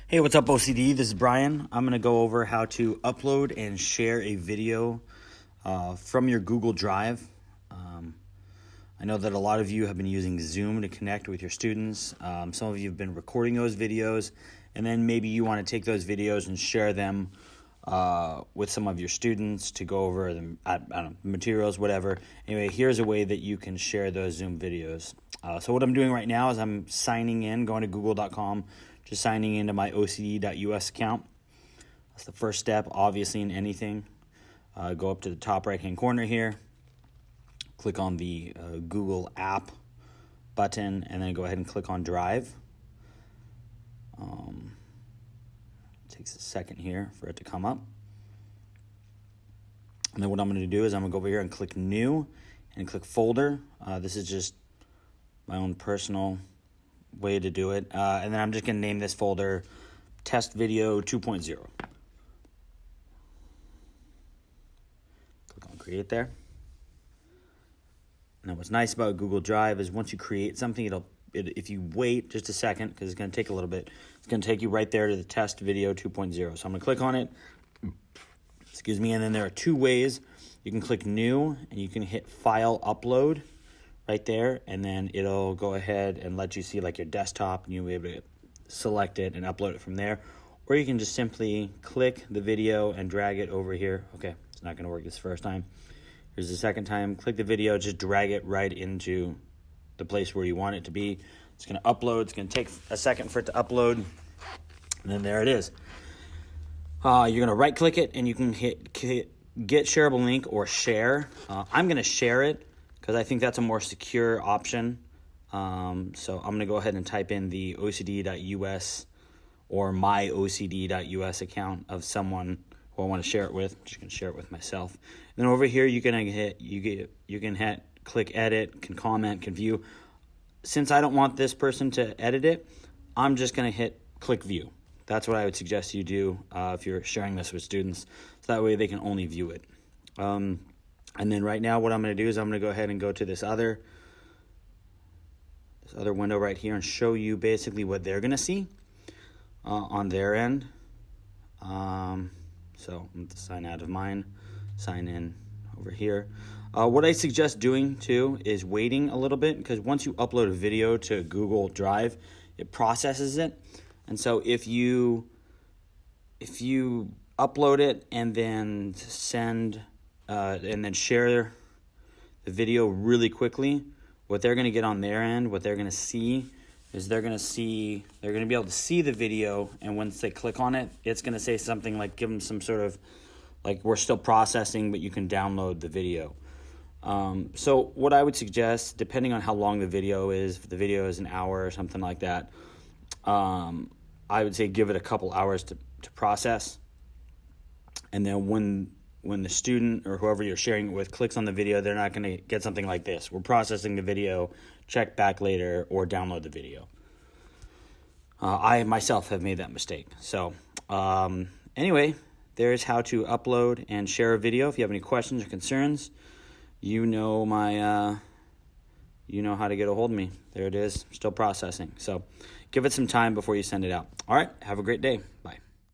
Hey, what's up, OCD? This is Brian. I'm going to go over how to upload and share a video from your Google Drive. I know that a lot of you have been using Zoom to connect with your students. Some of you have been recording those videos, and then maybe you want to take those videos and share them with some of your students to go over the materials, whatever. Anyway, here's a way that you can share those Zoom videos. So what I'm doing right now is I'm signing in, going to google.com, just signing into my OCD.us account. That's the first step, obviously, in anything. Go up to the top right-hand corner here, click on the Google app button, and then go ahead and click on Drive. It takes a second here for it to come up. And then what I'm going to do is I'm going to go over here and click New and click Folder. This is just my own personal way to do it. And then I'm just going to name this folder Test Video 2.0. Click on Create there. Now what's nice about Google Drive is once you create something, if you wait just a second, because it's going to take a little bit, it's going to take you right there to the Test Video 2.0. So I'm going to click on it, excuse me, and then there are two ways. You can click New, and you can hit File Upload right there, and then it'll go ahead and let you see like your desktop, and you'll be able to select it and upload it from there. Or you can just simply click the video and drag it over here. Okay, it's not going to work this first time. Here's the second time. Click the video, just drag it right into the place where you want it to be. It's going to upload. It's going to take a second for it to upload, and then there it is. You're going to right-click it, and you can hit Get Shareable Link or Share. I'm going to share it because I think that's a more secure option. So I'm going to go ahead and type in the OCD.us or my OCD.us account of someone who I want to share it with. I'm just going to share it with myself. And then over here, you can hit click Edit, can comment, can view. Since I don't want this person to edit it, I'm just going to hit Click View. That's what I would suggest you do if you're sharing this with students. So that way they can only view it. And then right now what I'm going to do is I'm going to go ahead and go to this other window right here and show you basically what they're going to see on their end. So I'm going to sign out of mine, sign in over here. What I suggest doing too is waiting a little bit, because once you upload a video to Google Drive, it processes it. And so if you upload it and then send and then share the video really quickly, what they're going to get on their end, what they're going to see is they're going to be able to see the video, and once they click on it, it's going to say something like, give them some sort of like, we're still processing, but you can download the video. So what I would suggest, depending on how long the video is, if the video is an hour or something like that, I would say give it a couple hours to process. And then when the student or whoever you're sharing it with clicks on the video, they're not going to get something like this: we're processing the video, check back later, or download the video. I myself have made that mistake. So anyway, there's how to upload and share a video. If you have any questions or concerns, you know how to get a hold of me. There it is, still processing. So give it some time before you send it out. All right, have a great day. Bye.